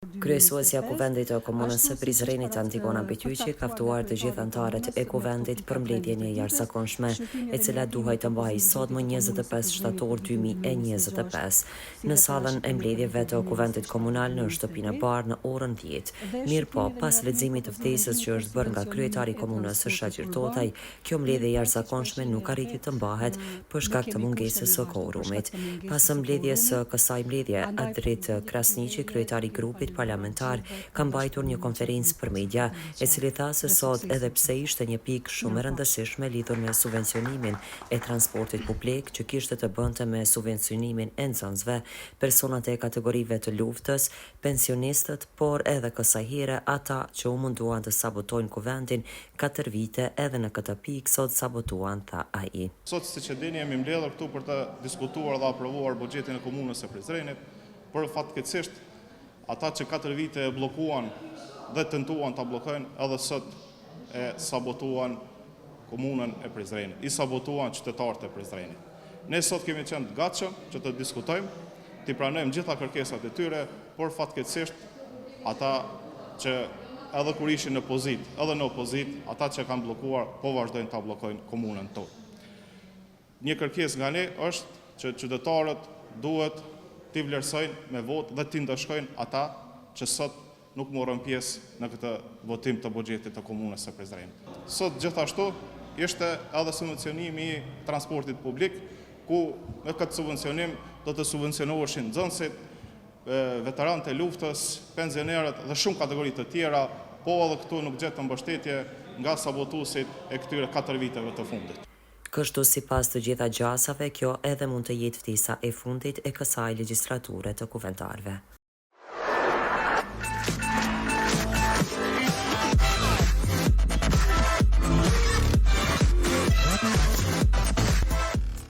Kryesuesja Kuvendit të Komunës së Prizrenit Antigona Beqyqi ka ftuar të gjithë anëtarët e Kuvendit për mbledhjen e jashtëzakonshme, e cila duhej të mbahej sot më 25 shtator 2025 në sallën e mbledhjeve të Kuvendit Komunal në shtëpinë e Barë në orën 10. Mirëpo, pas leximit të ftesës që është bërë nga kryetari i komunës së Shaqir Totaj, kjo mbledhje jashtëzakonshme nuk arriti të mbahet për shkak të mungesës së kvorumit. Pas mbledhjes së kësaj mbledhje, Adrit Krasniqi, kryetari i grupit parlamentar, ka mbajtur një konferencë për media, e cili tha se sot, edhe pse ishte një pikë shumë e rëndësishme lidhur me subvencionimin e transportit publik, që kishte të bënte me subvencionimin e nxënësve, personat e kategorive të luftës, pensionistët, por edhe kësaj here ata që u munduan të sabotojnë Kuvendin 4 vite, edhe në këtë pikë sot sabotuan, tha ai. Sot, siç e dini, jemi mbledhur këtu për të diskutuar dhe aprovuar buxhetin e komunës së Prizrenit, por fatkeqësisht ata që 4 vite e blokuan dhe tentuan ta bllokojnë, edhe sot e sabotuan komunën e Prizrenit, i sabotuan qytetarët e Prizrenit. Ne sot kemi qenë të gatshëm që të diskutojmë, të pranojmë gjitha kërkesat e tyre, por fatkeqësisht ata që edhe kur ishin në pozitë, edhe në opozitë, ata që kanë bllokuar po vazhdojnë ta bllokojnë komunën tonë. Një kërkesë nga ne është që qytetarët duhet t'i vlerësojnë me votë dhe t'i ndëshkojnë ata që sot nuk morën pjesë në këtë votim të buxhetit të komunës së Prizrenit. Sot gjithashtu ishte edhe subvencionimi i transportit publik, ku me këtë subvencionim do të subvencionoheshin nxënësit, veteranët e luftës, pensionerët dhe shumë kategori të tjera, po edhe këtu nuk gjetën mbështetje nga sabotuesit e këtyre 4 viteve të fundit. Kështu sipas të gjitha gjasave, kjo edhe mund të jetë ftesa e fundit e kësaj legjislature të kuventarëve.